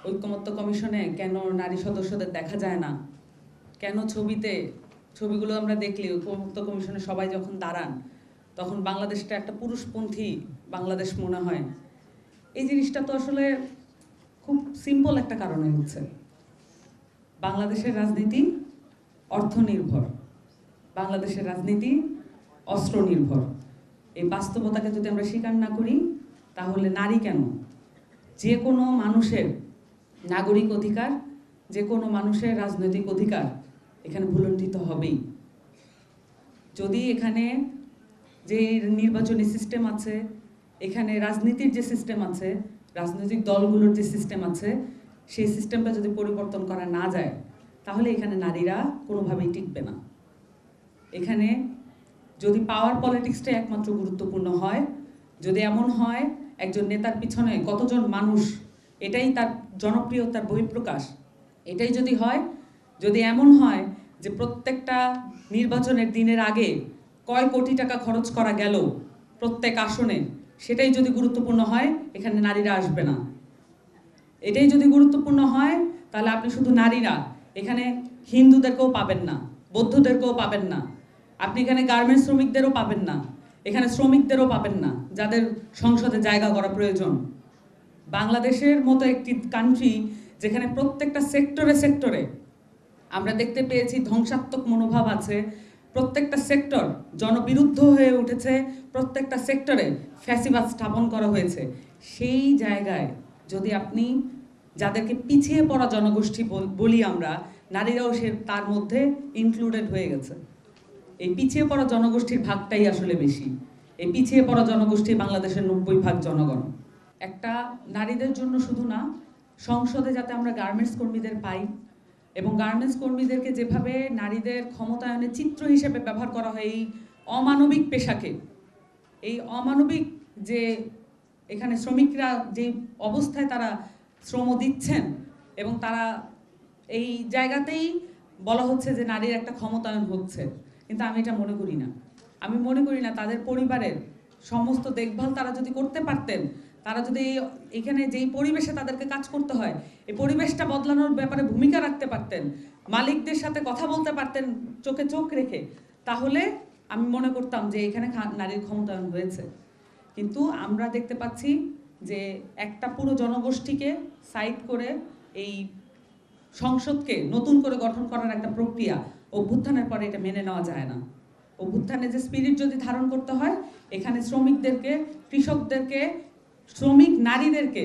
ঐকমত্য কমিশনে কেন নারী সদস্যদের দেখা যায় না, কেন ছবিগুলো আমরা দেখলি ঐকমত্য কমিশনে সবাই যখন দাঁড়ান তখন বাংলাদেশটা একটা পুরুষপন্থী বাংলাদেশ মনে হয়। এই জিনিসটা তো আসলে খুব সিম্পল একটা কারণে হচ্ছে, বাংলাদেশের রাজনীতি অর্থনির্ভর, বাংলাদেশের রাজনীতি অস্ত্র নির্ভর। এই বাস্তবতাকে যদি আমরা স্বীকার না করি তাহলে নারী কেন, যে কোনো মানুষের নাগরিক অধিকার, যে কোনো মানুষের রাজনৈতিক অধিকার এখানে ভুলণ্ঠিত হবেই। যদি এখানে যে নির্বাচনী সিস্টেম আছে, এখানে রাজনীতির যে সিস্টেম আছে, রাজনৈতিক দলগুলোর যে সিস্টেম আছে, সেই সিস্টেমটা যদি পরিবর্তন করা না যায় তাহলে এখানে নারীরা কোনোভাবেই টিকবে না। এখানে যদি পাওয়ার পলিটিক্সটাই একমাত্র গুরুত্বপূর্ণ হয়, যদি এমন হয় একজন নেতার পিছনে কতজন মানুষ এটাই তার জনপ্রিয়তার বহিঃপ্রকাশ, এটাই যদি হয়, যদি এমন হয় যে প্রত্যেকটা নির্বাচনের দিনের আগে কয় কোটি টাকা খরচ করা গেল প্রত্যেক আসনে, সেটাই যদি গুরুত্বপূর্ণ হয় এখানে নারীরা আসবে না। এটাই যদি গুরুত্বপূর্ণ হয় তাহলে আপনি শুধু নারীরা এখানে হিন্দুদেরকেও পাবেন না, বৌদ্ধদেরকেও পাবেন না, আপনি এখানে গার্মেন্টস শ্রমিকদেরও পাবেন না, এখানে শ্রমিকদেরও পাবেন না যাদের সংসদে জায়গা করা প্রয়োজন। বাংলাদেশের মতো একটি কান্ট্রি যেখানে প্রত্যেকটা সেক্টরে আমরা দেখতে পেয়েছি ধ্বংসাত্মক মনোভাব আছে, প্রত্যেকটা সেক্টর জনবিরুদ্ধ হয়ে উঠেছে, প্রত্যেকটা সেক্টরে ফ্যাসিবাদ স্থাপন করা হয়েছে। সেই জায়গায় যদি আপনি যাদেরকে পিছিয়ে পড়া জনগোষ্ঠী বলি আমরা, নারীরাও তার মধ্যে ইনক্লুডেড হয়ে গেছে। এই পিছিয়ে পড়া জনগোষ্ঠীর ভাগটাই আসলে বেশি। এই পিছিয়ে পড়া জনগোষ্ঠী বাংলাদেশের 90% জনগণ। একটা নারীদের জন্য শুধু না, সংসদে যাতে আমরা গার্মেন্টস কর্মীদের পাই এবং গার্মেন্টস কর্মীদেরকে যেভাবে নারীদের ক্ষমতায়নের চিত্র হিসেবে ব্যবহার করা হয় এই অমানবিক পেশাকে, এই অমানবিক যে এখানে শ্রমিকরা যে অবস্থায় তারা শ্রম দিচ্ছেন এবং তারা এই জায়গাতেই বলা হচ্ছে যে নারীর একটা ক্ষমতায়ন হচ্ছে, কিন্তু আমি এটা মনে করি না। আমি মনে করি না তাদের পরিবারের সমস্ত দেখভাল তারা যদি করতে পারতেন, তারা যদি এখানে যেই পরিবেশে তাদেরকে কাজ করতে হয় এই পরিবেশটা বদলানোর ব্যাপারে ভূমিকা রাখতে পারতেন, মালিকদের সাথে কথা বলতে পারতেন চোখে চোখ রেখে, তাহলে আমি মনে করতাম যে এখানে নারীর ক্ষমতায়ন হয়েছে। কিন্তু আমরা দেখতে পাচ্ছি যে একটা পুরো জনগোষ্ঠীকে সাইড করে এই সংসদকে নতুন করে গঠন করার একটা প্রক্রিয়া, অভ্যুত্থানের পরে এটা মেনে নেওয়া যায় না। অভ্যুত্থানে যে স্পিরিট যদি ধারণ করতে হয়, এখানে শ্রমিকদেরকে, কৃষকদেরকে, শ্রমিক নারীদেরকে,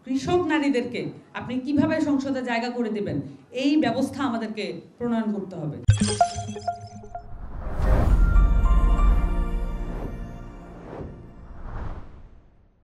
কৃষক নারীদেরকে আপনি কিভাবে সংসদে জায়গা করে দেবেন, এই ব্যবস্থা আমাদেরকে প্রণয়ন করতে হবে।